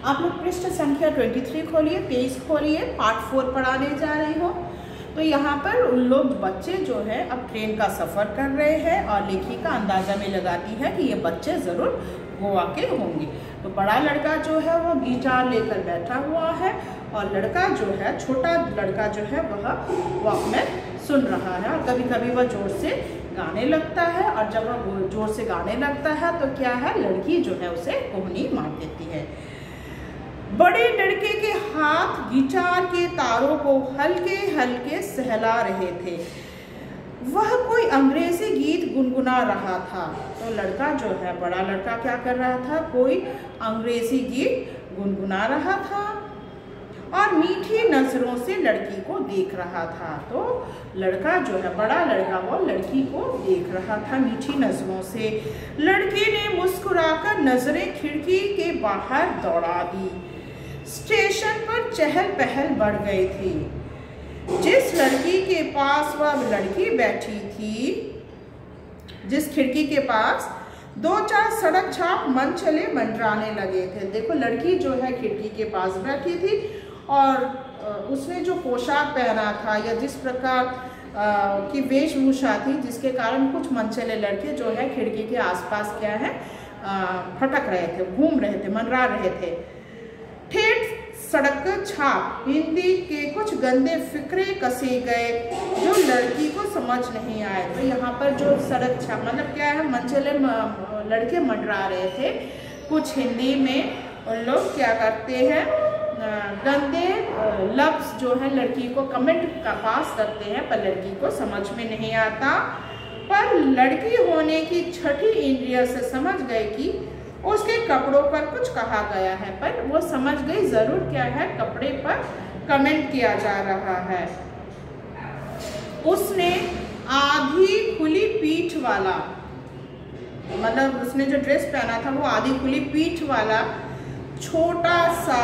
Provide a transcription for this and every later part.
आप लोग पृष्ठ संख्या 23 खोलिए, 23 खोलिए, पार्ट 4 पढ़ाने जा रही हूँ। तो यहाँ पर उन लोग बच्चे जो है अब ट्रेन का सफ़र कर रहे हैं और लेखिका अंदाजा में लगाती है कि ये बच्चे ज़रूर गोवा के होंगे। तो बड़ा लड़का जो है वो गिटार लेकर बैठा हुआ है और लड़का जो है, छोटा लड़का जो है वह वॉकमैन सुन रहा है और कभी कभी वह जोर से गाने लगता है। और जब वह जोर से गाने लगता है तो क्या है, लड़की जो है उसे कोहनी मार देती है। बड़े लड़के के हाथ गिटार के तारों को हल्के हल्के सहला रहे थे। वह कोई अंग्रेजी गीत गुनगुना रहा था। तो लड़का जो है, बड़ा लड़का क्या कर रहा था, कोई अंग्रेजी गीत गुनगुना रहा था और मीठी नजरों से लड़की को देख रहा था। तो लड़का जो है, बड़ा लड़का, वो लड़की को देख रहा था मीठी नजरों से। लड़की ने मुस्कुराकर नजरें खिड़की के बाहर दौड़ा दी। स्टेशन पर चहल पहल बढ़ गई थी। जिस लड़की के पास वह लड़की बैठी थी, जिस खिड़की के पास 2-4 सड़क छाप मन चले मंडराने लगे थे। देखो लड़की जो है खिड़की के पास बैठी थी और उसने जो पोशाक पहना था या जिस प्रकार की वेशभूषा थी, जिसके कारण कुछ मनचले लड़के जो है खिड़की के आसपास क्या है भटक रहे थे, घूम रहे थे, मंडरा रहे थे। ठेठ सड़क छाप हिंदी के कुछ गंदे फिक्रे कसे गए जो लड़की को समझ नहीं आए। तो यहाँ पर जो सड़क छाप मतलब क्या है, मनचले लड़के मंडरा रहे थे। कुछ हिंदी में उन लोग क्या करते हैं, गंदे लफ्ज जो है लड़की को कमेंट का पास करते हैं, पर लड़की को समझ में नहीं आता। पर लड़की होने की छठी इंद्रिय से समझ गए कि उसके कपड़ों पर कुछ कहा गया है, पर वो समझ गई जरूर क्या है, कपड़े पर कमेंट किया जा रहा है। उसने आधी खुली पीठ वाला, मतलब उसने जो ड्रेस पहना था वो आधी खुली पीठ वाला छोटा सा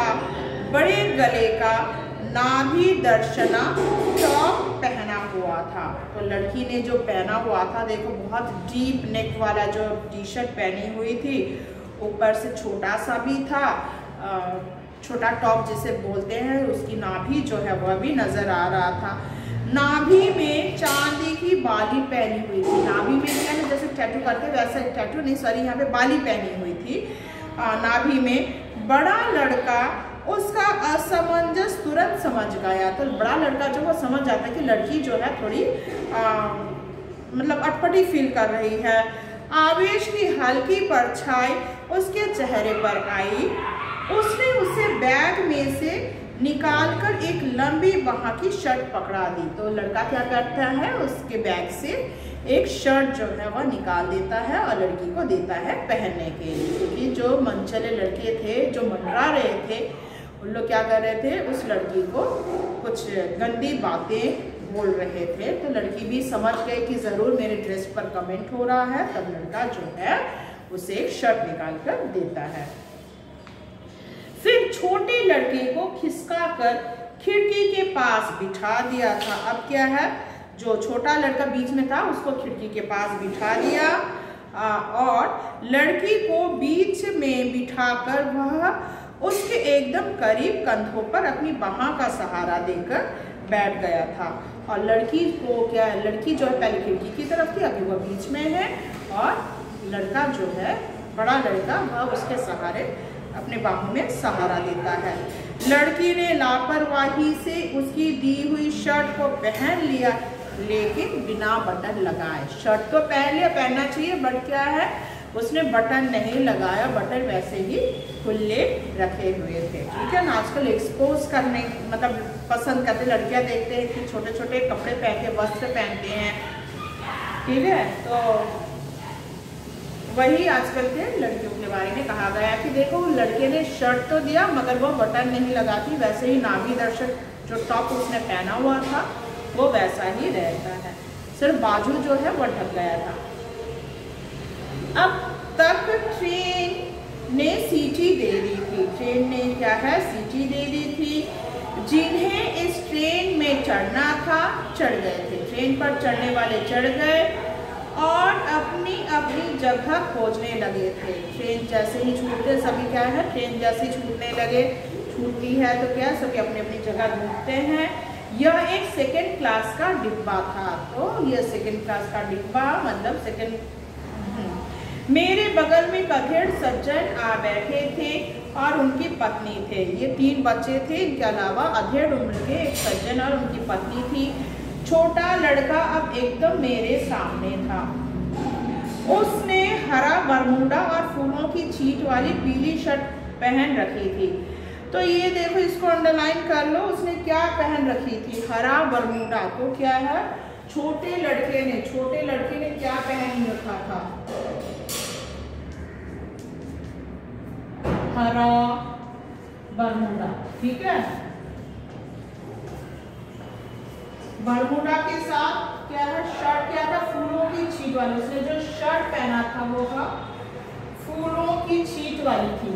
बड़े गले का नाभि दर्शना टॉप पहना हुआ था। तो लड़की ने जो पहना हुआ था, देखो बहुत डीप नेक वाला जो टी शर्ट पहनी हुई थी, ऊपर से छोटा सा भी था, छोटा टॉप जिसे बोलते हैं, उसकी नाभि जो है वह भी नजर आ रहा था। नाभि में चांदी की बाली पहनी हुई थी। नाभि में क्या है, जैसे टैटू करते वैसे टैटू नहीं, सॉरी, यहाँ पे बाली पहनी हुई थी नाभि में। बड़ा लड़का उसका असमंजस तुरंत समझ गया। तो बड़ा लड़का जो वो समझ जाता कि लड़की जो है थोड़ी मतलब अटपटी फील कर रही है। आवेश की हल्की परछाई उसके चेहरे पर आई। उसने उसे बैग में से निकालकर एक लंबी बाह की शर्ट पकड़ा दी। तो लड़का क्या करता है, उसके बैग से एक शर्ट जो है वह निकाल देता है और लड़की को देता है पहनने के लिए। क्योंकि जो मनचले लड़के थे, जो मंडरा रहे थे, उन लोग क्या कर रहे थे, उस लड़की को कुछ गंदी बातें बोल रहे थे। तो लड़की भी समझ गई कि ज़रूर मेरे ड्रेस पर कमेंट हो रहा है। तब लड़का जो है उसे एक शर्ट निकाल कर देता है। फिर छोटे लड़के को खिसका कर खिड़की के पास बिठा दिया था। अब क्या है, जो छोटा लड़का बीच में था उसको खिड़की के पास बिठा दिया और लड़की को बीच में बिठाकर वह उसके एकदम करीब कंधों पर अपनी बाह का सहारा देकर बैठ गया था। और लड़की को क्या है, लड़की जो है पहले खिड़की की तरफ थी, अभी वह बीच में है और लड़का जो है, बड़ा लड़का, वह उसके सहारे अपने बाहों में सहारा देता है। लड़की ने लापरवाही से उसकी दी हुई शर्ट को पहन लिया, लेकिन बिना बटन लगाए। शर्ट तो पहन लिया, पहनना चाहिए, बट क्या है, उसने बटन नहीं लगाया, बटन वैसे ही खुले रखे हुए थे। ठीक है ना, आजकल एक्सपोज करने मतलब पसंद करते लड़कियां, देखते हैं कि छोटे छोटे कपड़े पहन के, वस्त्र पहनते हैं। ठीक है, तो वही आजकल के लड़कियों के बारे में कहा गया कि देखो लड़के ने शर्ट तो दिया मगर वो बटन नहीं लगाती, वैसे ही नाभि दर्शक जो टॉप उसने पहना हुआ था वो वैसा ही रहता है, सिर्फ बाजू जो है वो ढक गया था। अब तक ट्रेन ने सीटी दे दी थी, ट्रेन ने क्या है, सीटी दे दी थी। जिन्हें इस ट्रेन में चढ़ना था चढ़ गए थे, ट्रेन पर चढ़ने वाले चढ़ गए और अपनी अपनी जगह खोजने लगे थे। ट्रेन जैसे ही छूटते सभी क्या है, ट्रेन जैसे ही छूटने लगे, छूटती है तो क्या सभी अपनी अपनी जगह ढूंढते हैं। यह एक सेकंड क्लास का डिब्बा था, तो यह सेकंड क्लास का डिब्बा मतलब सेकंड। मेरे बगल में गधेड़ सज्जन आ बैठे थे और उनकी पत्नी थे। ये 3 बच्चे थे, इनके अलावा अधेड़ उम्र के एक सज्जन और उनकी पत्नी थी। छोटा लड़का अब एकदम मेरे सामने था। उसने हरा बरमूडा और फूलों की छींट वाली पीली शर्ट पहन रखी थी। तो ये देखो, इसको अंडरलाइन कर लो, उसने क्या पहन रखी थी, हरा बरमूडा। तो क्या है, छोटे लड़के ने क्या पहन रखा था, हरा बरमूडा। ठीक है, बरमूडा के साथ क्या है, शर्ट क्या था, फूलों की छींट वाली। उसने जो शर्ट पहना था वो था फूलों की छींट वाली थी।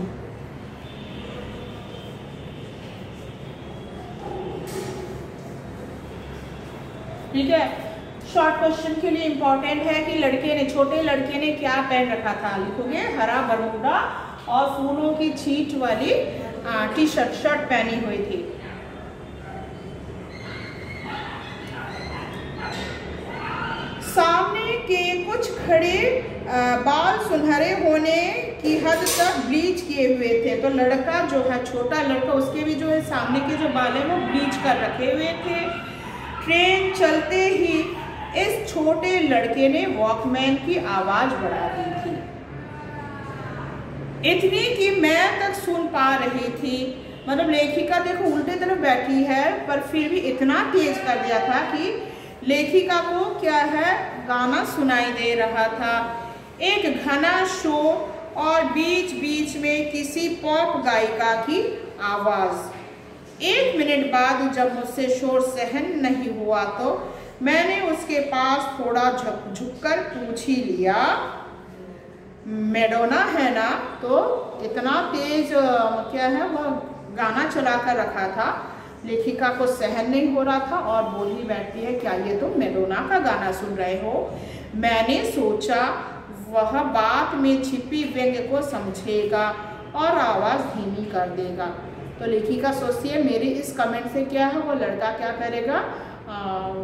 ठीक है, शॉर्ट क्वेश्चन के लिए इंपॉर्टेंट है कि छोटे लड़के ने क्या पहन रखा था। लिखोगे हरा बरमूडा और फूलों की छींट वाली शर्ट पहनी हुई थी। सामने के कुछ खड़े बाल सुनहरे होने की हद तक ब्लीच किए हुए थे। तो लड़का जो है, छोटा लड़का, उसके भी जो है सामने के जो बाल है वो ब्लीच कर रखे हुए थे। ट्रेन चलते ही इस छोटे लड़के ने वॉकमैन की आवाज बढ़ा दी थी, इतनी कि मैं तक सुन पा रही थी। मतलब लेखिका देखो उल्टे तरफ बैठी है, पर फिर भी इतना तेज कर दिया था कि लेखिका को क्या है, गाना सुनाई दे रहा था। एक घना शोर और बीच बीच में किसी पॉप गायिका की आवाज। 1 मिनट बाद जब मुझसे शोर सहन नहीं हुआ तो मैंने उसके पास थोड़ा झुककर पूछ ही लिया, मैडोना है ना। तो इतना तेज क्या है वो गाना चला कर रखा था, लेखिका को सहन नहीं हो रहा था और बोल ही बैठती है, क्या ये तुम मैडोना का गाना सुन रहे हो। मैंने सोचा वह बात में छिपी व्यंग्य को समझेगा और आवाज़ धीमी कर देगा। तो लेखिका सोचती है मेरे इस कमेंट से क्या है, वो लड़का क्या करेगा,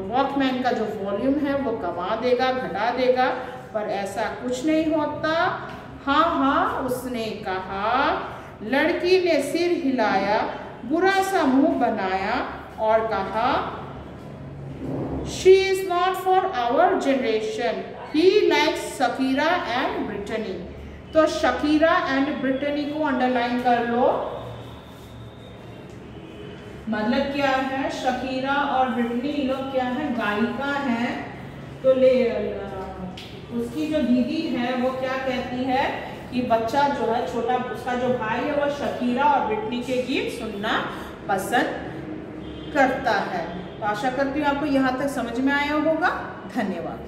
वॉकमैन का जो वॉल्यूम है वो कमा देगा, घटा देगा, पर ऐसा कुछ नहीं होता। हाँ हाँ उसने कहा। लड़की ने सिर हिलाया, बुरा सा मुंह बनाया और कहा, she is not for our generation, he likes Shakira and Britney. तो शकीरा एंड ब्रिटनी को अंडरलाइन कर लो। मतलब क्या है, शकीरा और ब्रिटनी लोग क्या है, गायिका हैं। तो उसकी जो दीदी है वो क्या कहती है कि बच्चा जो है छोटा, उसका जो भाई है वो शकीरा और ब्रिटनी के गीत सुनना पसंद करता है। तो आशा करती हूँ आपको यहाँ तक समझ में आया होगा। धन्यवाद।